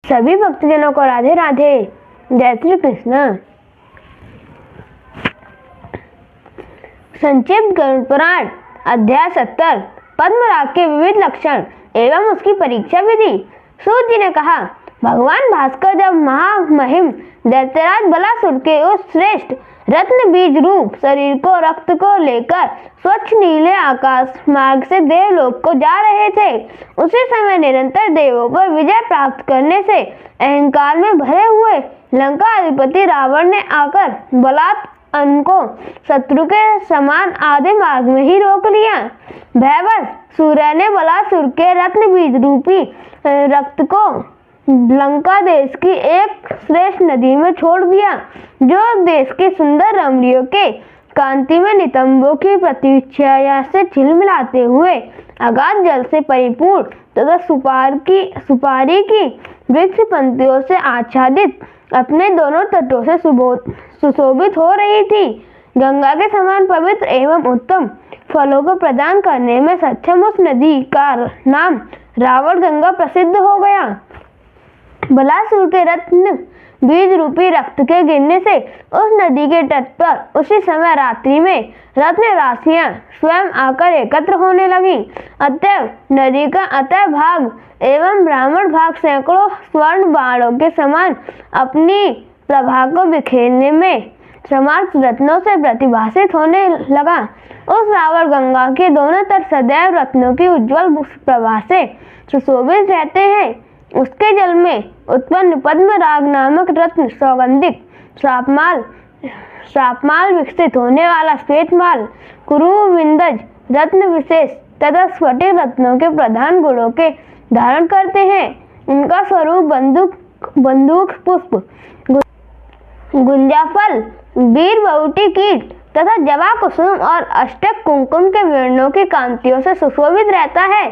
सभी भक्तजनों को राधे राधे। जय श्री कृष्ण। संक्षिप्त गरुड़ पुराण अध्याय 70 पद्मराग के विविध लक्षण एवं उसकी परीक्षा विधि। सूत जी ने कहा, भगवान भास्कर जब महामहिम दैत्यराज बलासुर के उस श्रेष्ठ रत्न बीज रूप शरीर को रक्त को लेकर स्वच्छ नीले आकाश मार्ग से देवलोक को जा रहे थे, उसी समय निरंतर देवों पर विजय प्राप्त करने से अहंकार में भरे हुए लंका अधिपति रावण ने आकर बलात् उनको शत्रु के समान आधे मार्ग में ही रोक लिया। भयवश सूर्य ने बलासुर के रत्न बीज रूपी रक्त को लंका देश की एक श्रेष्ठ नदी में छोड़ दिया, जो देश के सुंदर रमणियों के कांति में नितंबों की प्रतीक्षा से झिलमिलाते हुए अगाध जल से परिपूर्ण तथा सुपारी की वृक्ष पंक्तियों से आच्छादित अपने दोनों तटों से सुशोभित हो रही थी। गंगा के समान पवित्र एवं उत्तम फलों को प्रदान करने में सक्षम उस नदी का नाम रावण गंगा प्रसिद्ध हो गया। बलासुर के रत्न बीज रूपी रक्त के गिरने से उस नदी के तट पर उसी समय रात्रि में रत्न राशियां स्वयं आकर एकत्र होने लगी। अतएव नदी का अतः भाग एवं ब्राह्मण भाग सैकड़ों स्वर्ण बाणों के समान अपनी प्रभा को बिखेरने में समर्थ रत्नों से प्रतिभासित होने लगा। उस रावण गंगा के दोनों तट सदैव रत्नों की उज्जवल प्रभा से सुशोभित रहते हैं। उसके जल में उत्पन्न पद्मराग नामक रत्न सौगंधिक श्रापमाल विकसित होने वाला श्वेतमाल कुरु विंदज रत्न विशेष तथा स्फटिक रत्नों के प्रधान गुणों के धारण करते हैं। उनका स्वरूप बंदूक पुष्प, गुंजाफल, वीर बहुटी कीट तथा जवा कुसुम और अष्टक कुमकुम के वर्णों की कांतियों से सुशोभित रहता है।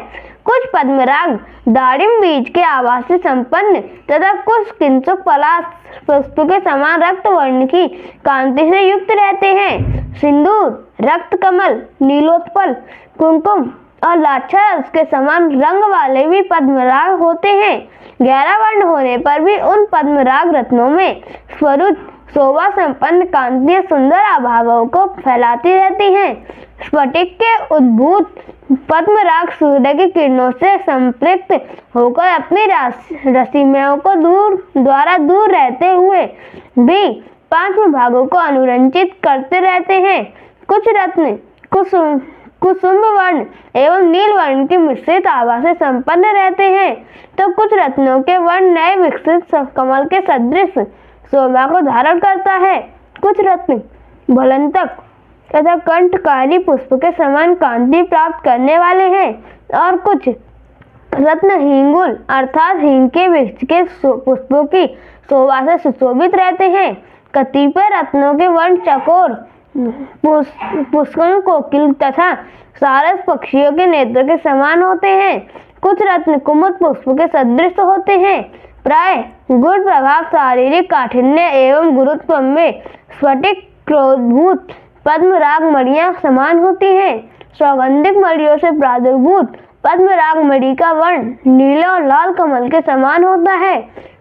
कुछ पद्मराग दाड़िम बीज के आवास से संपन्न तथा कुछ किंचुक पलाश पुष्प के समान रक्त वर्ण की कांति से युक्त रहते हैं। सिंदूर, रक्त कमल, नीलोत्पल, कुमकुम और लाक्षारस के समान रंग वाले भी पद्मराग होते हैं। 11 वर्ण होने पर भी उन पद्मराग रत्नों में स्वरूप शोभा संपन्न कांतियां सुंदर आभाओं को फैलाती रहती हैं। स्फटिक के उद्भूत पद्मराग सूर्य की किरणों से संपृक्त होकर अपनी रश्मियों को दूर रहते हुए भी 5 भागों को अनुरंजित करते रहते हैं। कुछ रत्न कुसुम वर्ण एवं नील वर्ण की मिश्रित आभा से संपन्न रहते हैं, तो कुछ रत्नों के वर्ण नए विकसित कमल के सदृश शोभा को धारण करता है। कुछ रत्न भलंतक तथा कंठकारी पुष्प के समान कांति प्राप्त करने वाले हैं और कुछ रत्न हिंगुल अर्थात हिंग के वृक्ष के पुष्पों की शोभा से सुशोभित रहते हैं। कतिपय रत्नों के वर्ण चकोर, पुष्कन, कोकिल तथा सारस पक्षियों के नेत्र के समान होते हैं। कुछ रत्न कुमुद पुष्प के सदृश होते हैं। प्राय गुण प्रभाव, शारीरिक काठिन्य एवं गुरुत्व में स्फटिक क्रोधभूत पद्मराग मणियां समान होती हैं। सौगंधिक मणियों से प्रादुर्भूत पद्मराग मणि का वर्ण नीले और लाल कमल के समान होता है।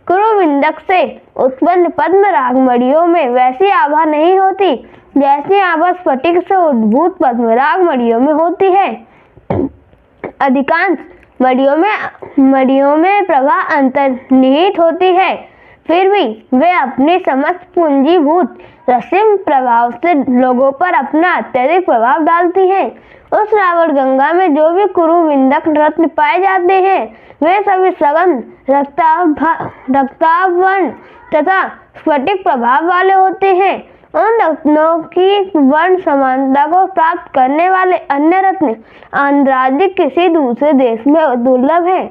कुरुविंदक से उत्पन्न पद्मराग मणियों में वैसी आभा नहीं होती जैसी आभा स्फटिक से उद्भूत पद्मराग मणियों में होती है। अधिकांश मणियों में प्रभा अंतर्निहित होती है, फिर भी वे अपनी समस्त पूंजीभूत रश्मि प्रभाव से लोगों पर अपना अत्यधिक प्रभाव डालती हैं। उस रावण गंगा में जो भी कुरुविंदक रत्न पाए जाते हैं, वे सभी सघन रक्ताभ वर्ण तथा स्फटिक प्रभाव वाले होते हैं। उन रत्नों की वर्ण समानता को प्राप्त करने वाले अन्य रत्न आंध्रादिक किसी दूसरे देश में दुर्लभ है।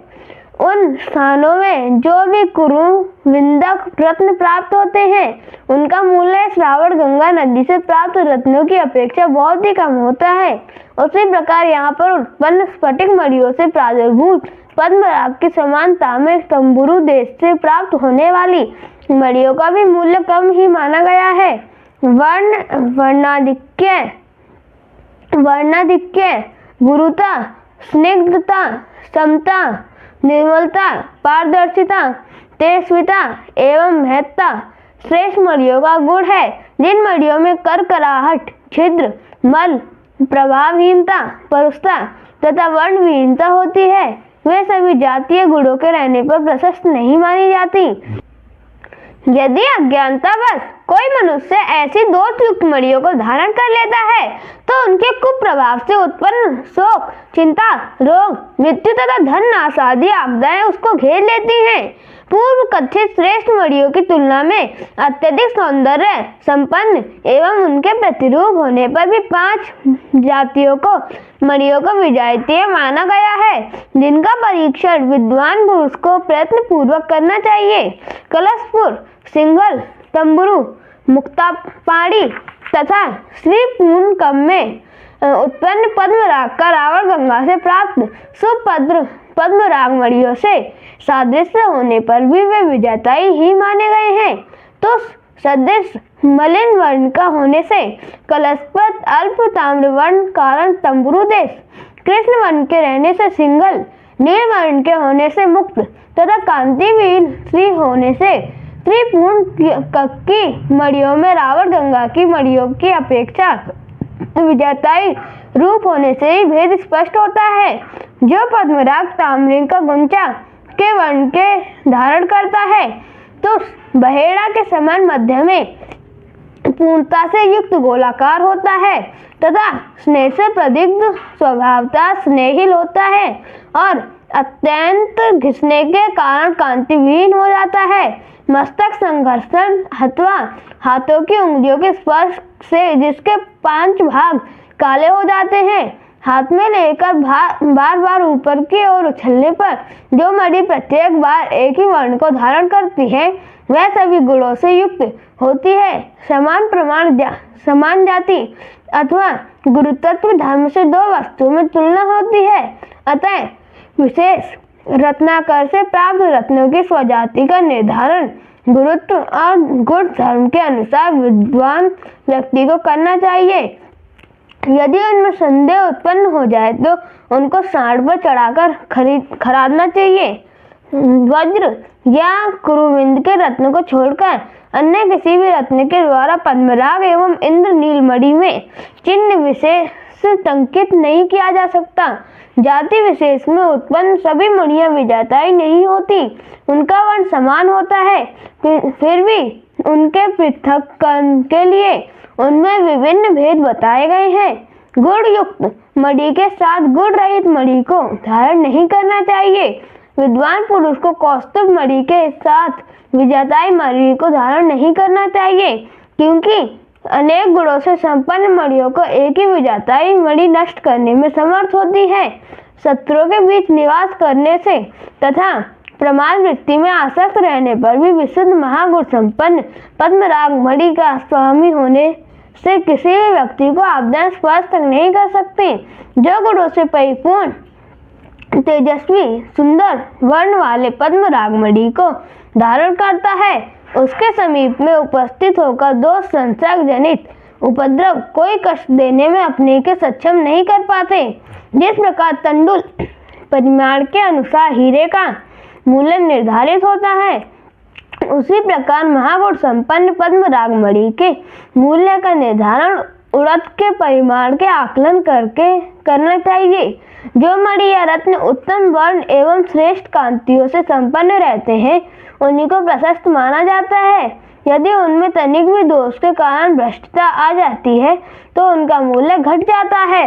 उन स्थानों में जो भी कुरुविंदक रत्न प्राप्त होते हैं, उनका मूल्य श्रावण गंगा नदी से प्राप्त रत्नों की अपेक्षा बहुत ही कम होता है। उसी प्रकार यहाँ पर उत्पन्न स्फटिक मणियों से प्रादुर्भूत पद्मराग की समानता में तंबुरु देश से प्राप्त होने वाली मणियों का भी मूल्य कम ही माना गया है। वर्णाधिक्य, गुरुता, स्निग्धता, समता, निर्मलता, पारदर्शिता, तेजस्विता एवं महत्ता श्रेष्ठ मणियों का गुण है। जिन मणियों में करकराहट, छिद्र, मल, प्रभावहीनता, परुषता तथा वर्णहीनता होती है, वे सभी जातीय गुणों के रहने पर प्रशस्त नहीं मानी जाती। यदि अज्ञानतावश कोई मनुष्य ऐसी दोषयुक्त मणियों को धारण कर लेता है तो उनके कुप्रभाव से उत्पन्न शोक, चिंता, रोग, मृत्यु तथा धन नाश आदि आपदाएं उसको घेर लेती हैं। पूर्व कथित श्रेष्ठ मणियों की तुलना में अत्यधिक सौंदर्य संपन्न एवं उनके प्रतिरूप होने पर भी 5 जातियों को मणियों को विजातीय माना गया है, जिनका परीक्षण विद्वान पुरुष को प्रयत्न पूर्वक करना चाहिए। कलशपुर, सिंघल, तंबुरु, मुक्तापाणी तथा श्री पूर्णकम में उत्पन्न पद्मराग का रावण गंगा से प्राप्त सुभद्र पद्मराग मणियों से सादृश्य होने पर भी वे विजेताई ही माने गए हैं। तो सदृश मलिन वर्ण का होने से कलशपत, अल्प ताम्र वर्ण कारण तंबुरु देश, कृष्ण वर्ण के रहने से सिंघल, नील वर्ण के होने से मुक्त तथा कांतिवीर श्री होने से त्रिपूर्ण की मणियों में रावण गंगा की मणियों की अपेक्षा विजेताई रूप होने से ही भेद स्पष्ट होता है। जो पद्मराग ताम्र का गुंचा के वर्ण के धारण करता है तो बहेड़ा के समान मध्य में पूर्णता से युक्त गोलाकार होता है तथा स्नेह से प्रदीप्त स्वभावता स्नेहिल होता है और अत्यंत घिसने के कारण कांतिविहीन हो जाता है। मस्तक संघर्षण अथवा हाथों की उंगलियों के स्पर्श से जिसके 5 भाग काले हो जाते हैं, हाथ में लेकर बार बार ऊपर की ओर उछलने पर जो मणि प्रत्येक बार एक ही वर्ण को धारण करती है वह सभी गुणों से युक्त होती है। समान जाति अथवा गुरुतत्व धर्म से 2 वस्तुओं में तुलना होती है। अतः विशेष रत्नाकर से प्राप्त रत्नों की स्वजाति का निर्धारण गुरुत्व और गुण धर्म के अनुसार विद्वान व्यक्ति को करना चाहिए। यदि उनमें संदेह उत्पन्न हो जाए तो उनको सांड पर चढ़ाकर खरीदना चाहिए। वज्र या कुरुविंद के रत्न को छोड़कर अन्य किसी भी रत्न के द्वारा पद्मराग एवं इंद्र नीलमणि में चिन्ह विशेष अंकित नहीं किया जा सकता। जाति विशेष में उत्पन्न सभी मणियां विजेताई नहीं होती, उनका वर्ण समान होता है, फिर भी उनके पृथक्करण के लिए उनमें विभिन्न भेद बताए गए हैं। गुण युक्त मणि के साथ गुण रहित मणि को धारण नहीं करना चाहिए। विद्वान पुरुष को कौस्तुभ मणि के साथ विजेताई मणि को धारण नहीं करना चाहिए, क्योंकि अनेक गुणों से संपन्न मणियों को एक ही विजेताई मणि नष्ट करने में समर्थ होती है। शत्रुओं के बीच निवास करने से तथा प्रमाद वृत्ति में आसक्त रहने पर भी विशुद्ध महागुण संपन्न पद्मराग मणि का स्वामी होने से किसी भी व्यक्ति को आपदाएं स्पर्श तक नहीं कर सकते। जो गुणों से परिपूर्ण, तेजस्वी, सुंदर वर्ण वाले पद्मराग मणि को धारण करता है उसके समीप में उपस्थित होकर दोष संसर्ग जनित उपद्रव कोई कष्ट देने में अपने के सक्षम नहीं कर पाते। जिस प्रकार तंडुल परिमाण के अनुसार हीरे का मूल्य निर्धारित होता है, उसी प्रकार महागुण संपन्न पद्मराग मणि के मूल्य का निर्धारण उड़द के परिमाण के आकलन करके करना चाहिए। जो मणि या रत्न उत्तम वर्ण एवं श्रेष्ठ कांतियों से संपन्न रहते हैं उन्हीं को प्रशस्त माना जाता है। यदि उनमें तनिक भी दोष के कारण भ्रष्टता आ जाती है तो उनका मूल्य घट जाता है।